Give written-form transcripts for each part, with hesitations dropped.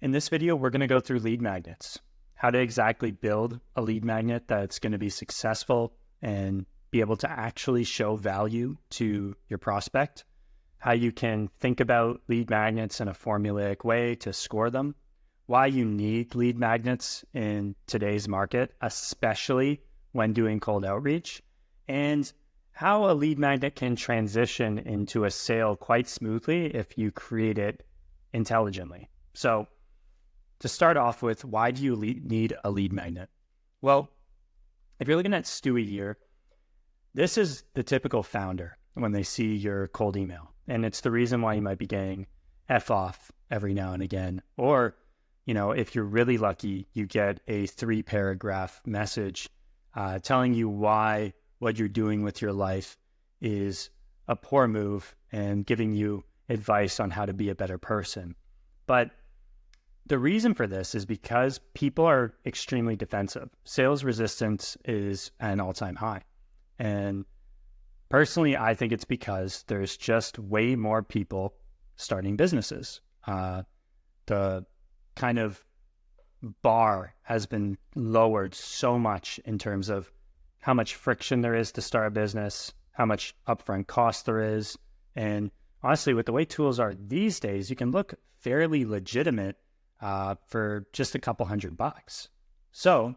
In this video, we're going to go through lead magnets, how to exactly build a lead magnet that's going to be successful and be able to actually show value to your prospect, how you can think about lead magnets in a formulaic way to score them, why you need lead magnets in today's market, especially when doing cold outreach, and how a lead magnet can transition into a sale quite smoothly if you create it intelligently. So to start off with, why do you need a lead magnet? Well, if you're looking at Stewie here, this is the typical founder when they see your cold email. And it's the reason why you might be getting F off every now and again. Or, if you're really lucky, you get a 3-paragraph message telling you why what you're doing with your life is a poor move and giving you advice on how to be a better person. But the reason for this is because people are extremely defensive. Sales resistance is at an all-time high. And personally, I think it's because there's just way more people starting businesses. The kind of bar has been lowered so much in terms of how much friction there is to start a business, how much upfront cost there is. And honestly, with the way tools are these days, you can look fairly legitimate for just a couple $100. So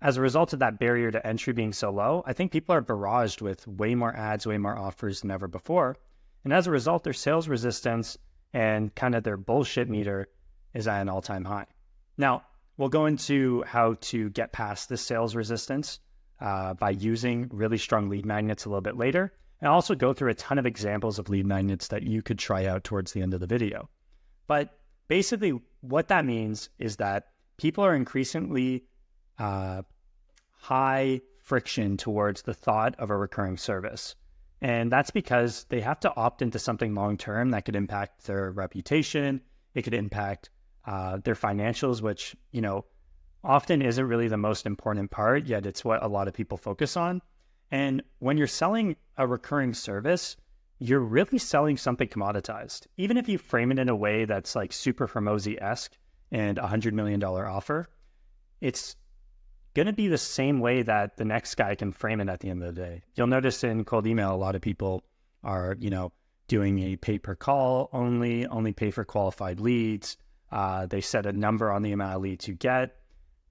as a result of that barrier to entry being so low, I think people are barraged with way more ads, way more offers than ever before. And as a result, their sales resistance and kind of their bullshit meter is at an all-time high. Now, we'll go into how to get past this sales resistance by using really strong lead magnets a little bit later, and I'll also go through a ton of examples of lead magnets that you could try out towards the end of the video. But basically, what that means is that people are increasingly high friction towards the thought of a recurring service. And that's because they have to opt into something long-term that could impact their reputation. It could impact their financials, which, often isn't really the most important part, yet it's what a lot of people focus on. And when you're selling a recurring service, you're really selling something commoditized. Even if you frame it in a way that's like super Hormozy-esque and $100 million offer, it's going to be the same way that the next guy can frame it at the end of the day. You'll notice in cold email, a lot of people are, doing a pay-per-call only pay for qualified leads. They set a number on the amount of leads you get.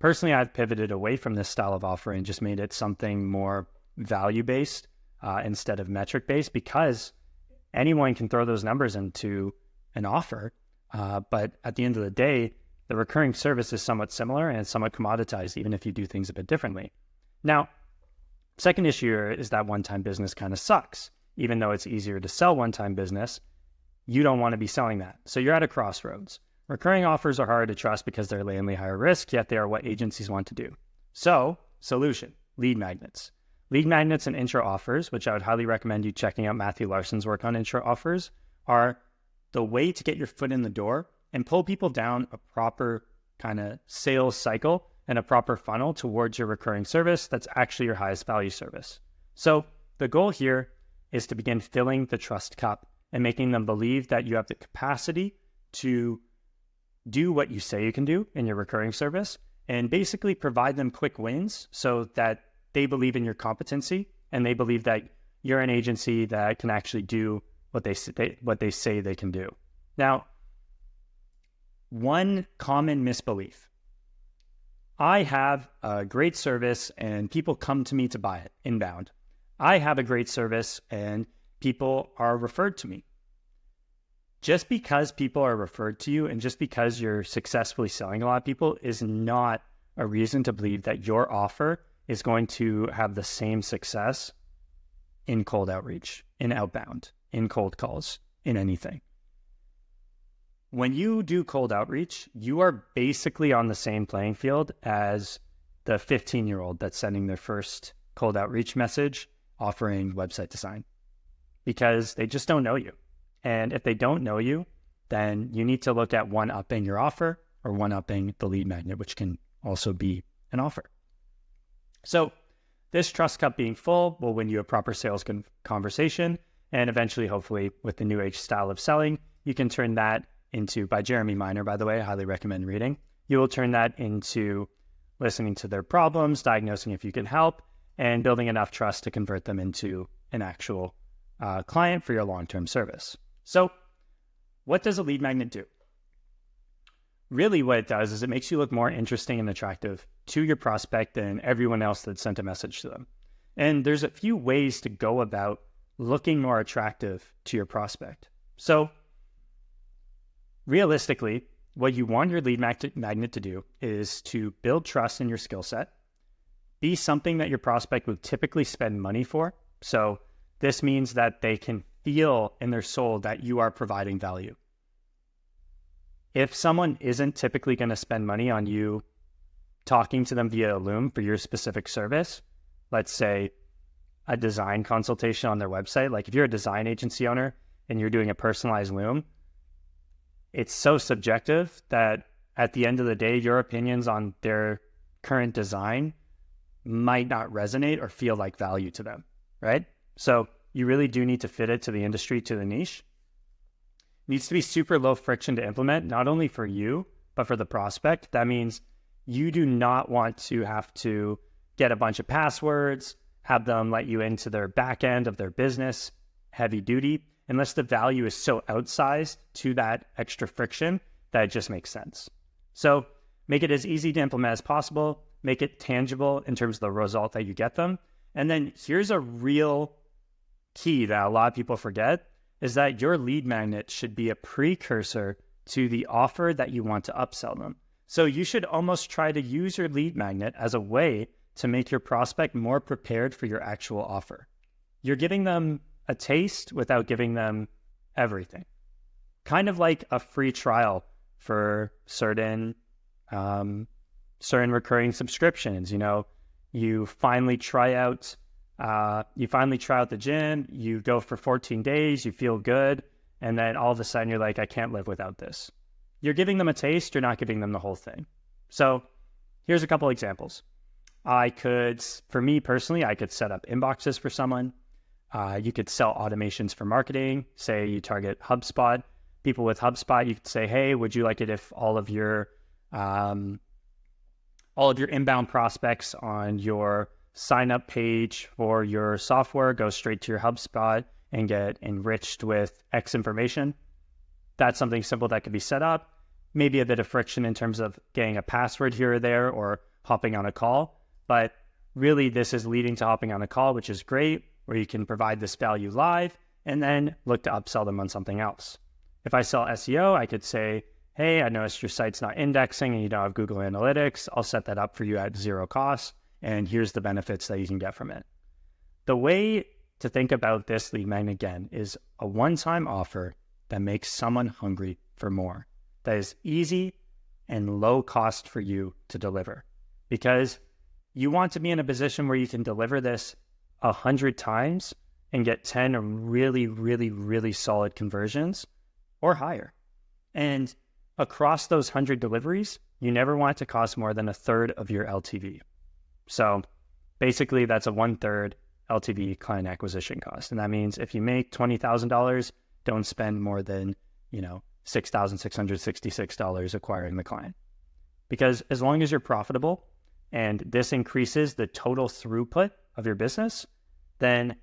Personally, I've pivoted away from this style of offer and just made it something more value-based instead of metric-based, because anyone can throw those numbers into an offer. But at the end of the day, the recurring service is somewhat similar and somewhat commoditized, even if you do things a bit differently. Now, second issue here is that one-time business kind of sucks. Even though it's easier to sell one-time business, you don't want to be selling that. So you're at a crossroads. Recurring offers are hard to trust because they're latently higher risk, yet they are what agencies want to do. So, solution, lead magnets. Lead magnets and intro offers, which I would highly recommend you checking out Matthew Larson's work on intro offers, are the way to get your foot in the door and pull people down a proper kind of sales cycle and a proper funnel towards your recurring service that's actually your highest value service. So the goal here is to begin filling the trust cup and making them believe that you have the capacity to do what you say you can do in your recurring service, and basically provide them quick wins so that they believe in your competency and they believe that you're an agency that can actually do what they say they can do. Now, one common misbelief: I have a great service and people come to me to buy it inbound. I have a great service and people are referred to me. Just because people are referred to you and just because you're successfully selling a lot of people is not a reason to believe that your offer is going to have the same success in cold outreach, in outbound, in cold calls, in anything. When you do cold outreach, you are basically on the same playing field as the 15-year-old that's sending their first cold outreach message offering website design, because they just don't know you. And if they don't know you, then you need to look at one-upping your offer or one-upping the lead magnet, which can also be an offer. So this trust cup being full will win you a proper sales conversation. And eventually, hopefully, with the new age style of selling, you can turn that into, by Jeremy Miner, by the way, I highly recommend reading. You will turn that into listening to their problems, diagnosing if you can help, and building enough trust to convert them into an actual client for your long-term service. So what does a lead magnet do? Really what it does is it makes you look more interesting and attractive to your prospect than everyone else that sent a message to them. And there's a few ways to go about looking more attractive to your prospect. So realistically, what you want your lead magnet to do is to build trust in your skill set, be something that your prospect would typically spend money for. So this means that they can feel in their soul that you are providing value. If someone isn't typically going to spend money on you talking to them via Loom for your specific service, let's say a design consultation on their website, like if you're a design agency owner and you're doing a personalized Loom, it's so subjective that at the end of the day, your opinions on their current design might not resonate or feel like value to them, right? So you really do need to fit it to the industry, to the niche. It needs to be super low friction to implement, not only for you, but for the prospect. That means you do not want to have to get a bunch of passwords, have them let you into their back end of their business, heavy duty, unless the value is so outsized to that extra friction that it just makes sense. So make it as easy to implement as possible, make it tangible in terms of the result that you get them. And then here's a real key that a lot of people forget, is that your lead magnet should be a precursor to the offer that you want to upsell them. So you should almost try to use your lead magnet as a way to make your prospect more prepared for your actual offer. You're giving them a taste without giving them everything. Kind of like a free trial for certain recurring subscriptions. You know, you finally try out the gym, you go for 14 days, you feel good, and then all of a sudden you're like, I can't live without this. You're giving them a taste, you're not giving them the whole thing. So here's a couple examples. For me personally, I could set up inboxes for someone. You could sell automations for marketing. Say you target HubSpot. People with HubSpot, you could say, hey, would you like it if all of your inbound prospects on your sign up page for your software go straight to your HubSpot and get enriched with X information? That's something simple that could be set up. Maybe a bit of friction in terms of getting a password here or there or hopping on a call. But really, this is leading to hopping on a call, which is great, where you can provide this value live and then look to upsell them on something else. If I sell SEO, I could say, hey, I noticed your site's not indexing and you don't have Google Analytics. I'll set that up for you at zero cost. And here's the benefits that you can get from it. The way to think about this lead magnet, again, is a one-time offer that makes someone hungry for more. That is easy and low cost for you to deliver. Because you want to be in a position where you can deliver this 100 times and get 10 really, really, really solid conversions or higher. And across those 100 deliveries, you never want it to cost more than a third of your LTV. So basically that's a 1/3 LTV client acquisition cost. And that means if you make $20,000, don't spend more than, $6,666 acquiring the client. Because as long as you're profitable and this increases the total throughput of your business, then,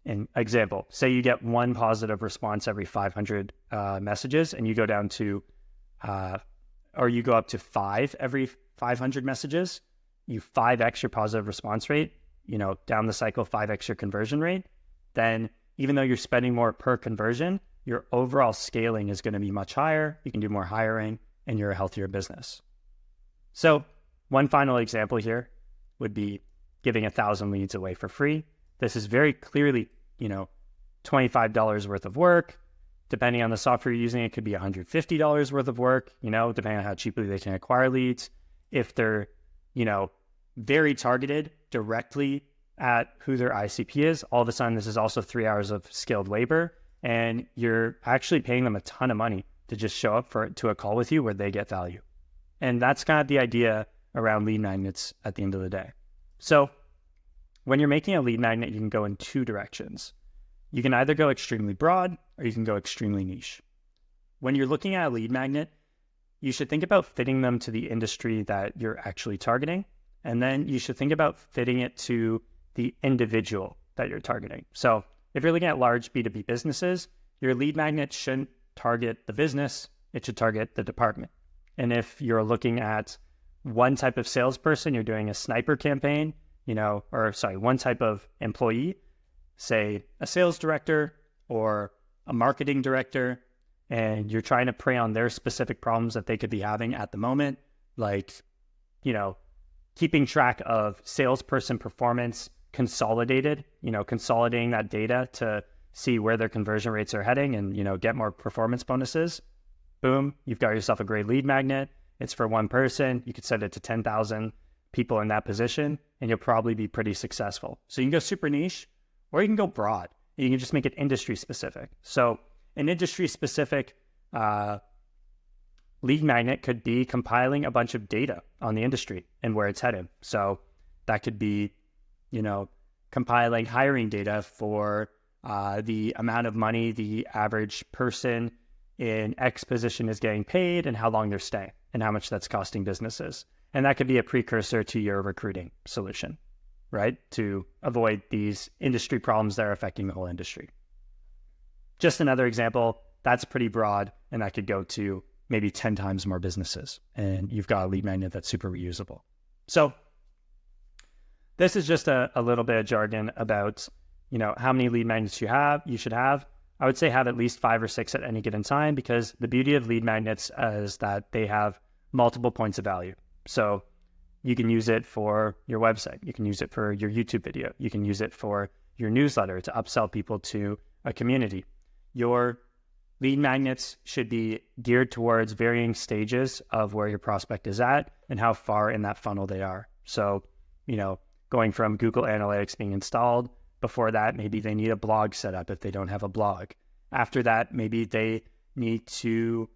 an example, say you get one positive response every 500 messages and you go down to, or you go up to 5 every 500 messages, you 5x your positive response rate, down the cycle, 5x your conversion rate, then even though you're spending more per conversion, your overall scaling is going to be much higher. You can do more hiring and you're a healthier business. So one final example here would be giving 1,000 leads away for free. This is very clearly, $25 worth of work. Depending on the software you're using, it could be $150 worth of work, depending on how cheaply they can acquire leads. If they're, very targeted directly at who their ICP is, all of a sudden, this is also 3 hours of skilled labor, and you're actually paying them a ton of money to just show up to a call with you where they get value. And that's kind of the idea around lead magnets at the end of the day. So when you're making a lead magnet, you can go in 2 directions. You can either go extremely broad or you can go extremely niche. when you're looking at a lead magnet, you should think about fitting them to the industry that you're actually targeting. And then you should think about fitting it to the individual that you're targeting. So if you're looking at large B2B businesses, your lead magnet shouldn't target the business, it should target the department. And if you're looking at one type of salesperson, you're doing a sniper campaign, one type of employee, say a sales director or a marketing director, and you're trying to prey on their specific problems that they could be having at the moment, like, keeping track of salesperson performance consolidated, consolidating that data to see where their conversion rates are heading and, get more performance bonuses. Boom, you've got yourself a great lead magnet. It's for one person. You could send it to 10,000 people in that position, and you'll probably be pretty successful. So you can go super niche, or you can go broad. You can just make it industry specific. So an industry specific lead magnet could be compiling a bunch of data on the industry and where it's headed. So that could be, compiling hiring data for the amount of money the average person in X position is getting paid and how long they're staying and how much that's costing businesses. And that could be a precursor to your recruiting solution, right? To avoid these industry problems that are affecting the whole industry. Just another example, that's pretty broad, and that could go to maybe 10 times more businesses, and you've got a lead magnet that's super reusable. So this is just a little bit of jargon about, how many lead magnets you should have. I would say have at least 5 or 6 at any given time, because the beauty of lead magnets is that they have multiple points of value. So you can use it for your website. You can use it for your YouTube video. You can use it for your newsletter to upsell people to a community. Your lead magnets should be geared towards varying stages of where your prospect is at and how far in that funnel they are. So, going from Google Analytics being installed, before that, maybe they need a blog set up if they don't have a blog. After that, maybe they need to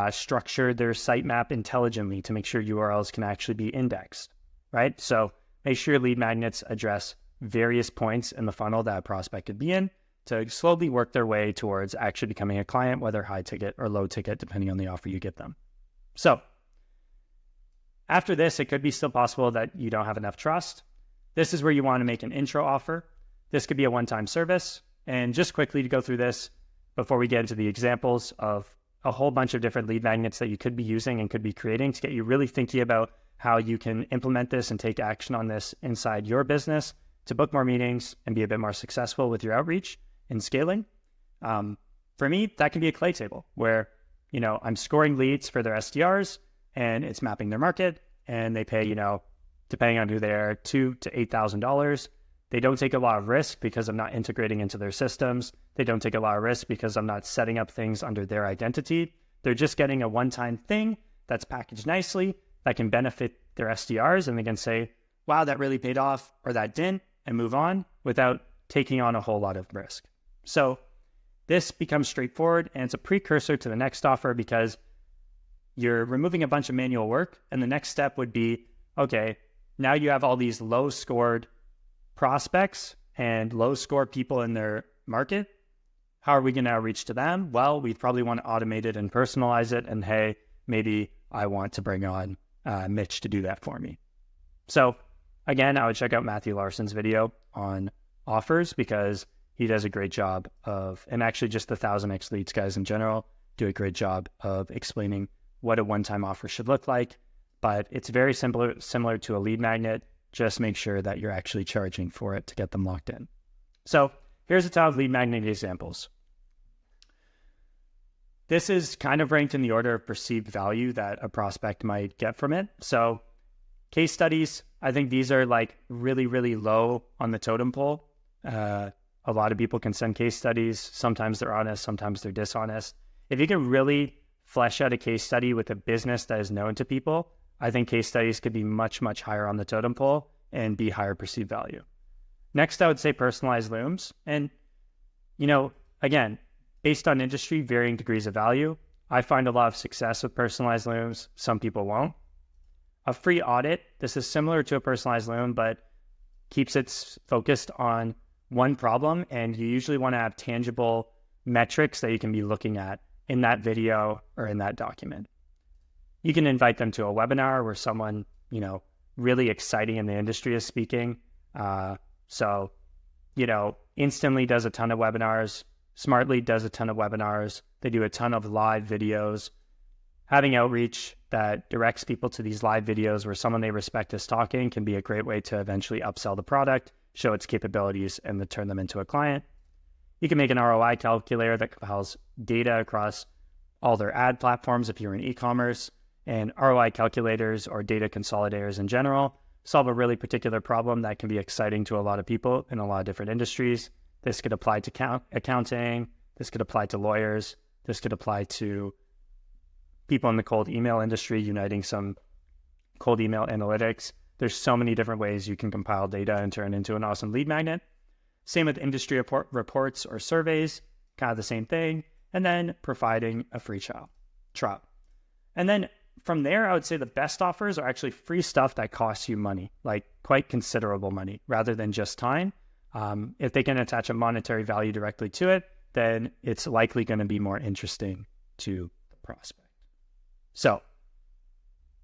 structure their sitemap intelligently to make sure URLs can actually be indexed, right? So make sure your lead magnets address various points in the funnel that a prospect could be in to slowly work their way towards actually becoming a client, whether high ticket or low ticket, depending on the offer you give them. So after this, it could be still possible that you don't have enough trust. This is where you want to make an intro offer. This could be a one-time service. And just quickly to go through this before we get into the examples of a whole bunch of different lead magnets that you could be using and could be creating to get you really thinking about how you can implement this and take action on this inside your business to book more meetings and be a bit more successful with your outreach and scaling. For me, that can be a clay table where, I'm scoring leads for their SDRs and it's mapping their market, and they pay, depending on who they are, $2,000 to $8,000. They don't take a lot of risk because I'm not integrating into their systems. They don't take a lot of risk because I'm not setting up things under their identity. They're just getting a one-time thing that's packaged nicely that can benefit their SDRs, and they can say, wow, that really paid off, or that didn't, and move on without taking on a whole lot of risk. So this becomes straightforward, and it's a precursor to the next offer because you're removing a bunch of manual work, and the next step would be, okay, now you have all these low-scored prospects and low-score people in their market. How are we going to outreach to them? Well, we probably want to automate it and personalize it, and hey, maybe I want to bring on Mitch to do that for me. So again, I would check out Matthew Larson's video on offers because he does a great job of, and actually just the 1000X Leads guys in general do a great job of explaining what a one-time offer should look like. But it's very similar to a lead magnet. Just make sure that you're actually charging for it to get them locked in. So here's a ton of lead magnet examples. This is kind of ranked in the order of perceived value that a prospect might get from it. So case studies, I think these are like really, really low on the totem pole. A lot of people can send case studies. Sometimes they're honest, sometimes they're dishonest. If you can really flesh out a case study with a business that is known to people, I think case studies could be much, much higher on the totem pole and be higher perceived value. Next, I would say personalized looms. And, again, based on industry, varying degrees of value. I find a lot of success with personalized looms. Some people won't. A free audit, this is similar to a personalized loom, but keeps it focused on one problem. And you usually want to have tangible metrics that you can be looking at in that video or in that document. You can invite them to a webinar where someone, really exciting in the industry is speaking. Instantly does a ton of webinars. Smartly does a ton of webinars. They do a ton of live videos. Having outreach that directs people to these live videos where someone they respect is talking can be a great way to eventually upsell the product, show its capabilities, and then turn them into a client. You can make an ROI calculator that compiles data across all their ad platforms if you're in e-commerce, and ROI calculators or data consolidators in general solve a really particular problem that can be exciting to a lot of people in a lot of different industries. This could apply to accounting. This could apply to lawyers. This could apply to people in the cold email industry, uniting some cold email analytics. There's so many different ways you can compile data and turn it into an awesome lead magnet. Same with industry reports or surveys, kind of the same thing. And then providing a free trial. And then from there, I would say the best offers are actually free stuff that costs you money, like quite considerable money, rather than just time. If they can attach a monetary value directly to it, then it's likely going to be more interesting to the prospect. So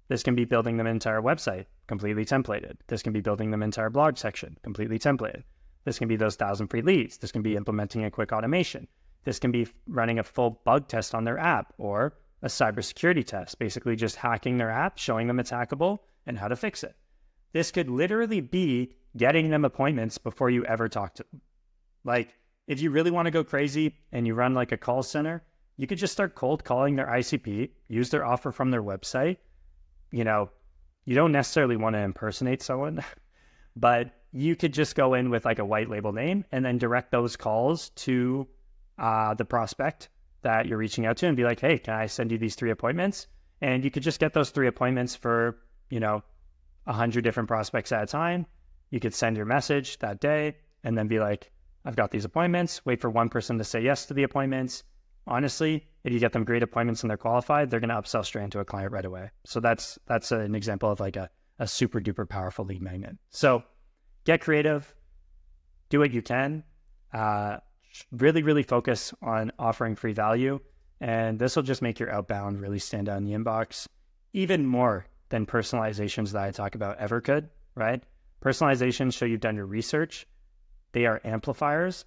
this can be building them entire website, completely templated. This can be building them entire blog section, completely templated. This can be those 1,000 free leads. This can be implementing a quick automation. This can be running a full bug test on their app or a cybersecurity test, basically just hacking their app, showing them it's hackable and how to fix it. This could literally be getting them appointments before you ever talk to them. Like if you really want to go crazy and you run like a call center, you could just start cold calling their ICP, use their offer from their website. You don't necessarily want to impersonate someone, but you could just go in with like a white label name and then direct those calls to the prospect that you're reaching out to and be like, hey, can I send you these 3 appointments? And you could just get those 3 appointments for, 100 different prospects at a time. You could send your message that day and then be like, I've got these appointments, wait for one person to say yes to the appointments. Honestly, if you get them great appointments and they're qualified, they're going to upsell straight into a client right away. So that's an example of like a super duper powerful lead magnet. So get creative, do what you can, really, really focus on offering free value. And this will just make your outbound really stand out in the inbox even more than personalizations that I talk about ever could, right? Personalizations show you've done your research. They are amplifiers.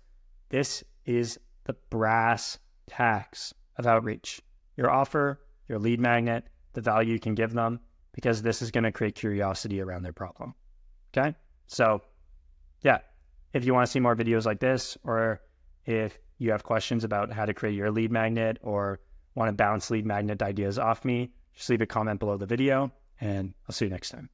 This is the brass tacks of outreach. Your offer, your lead magnet, the value you can give them, because this is going to create curiosity around their problem. Okay? So yeah, if you want to see more videos like this, or if you have questions about how to create your lead magnet or want to bounce lead magnet ideas off me, just leave a comment below the video and I'll see you next time.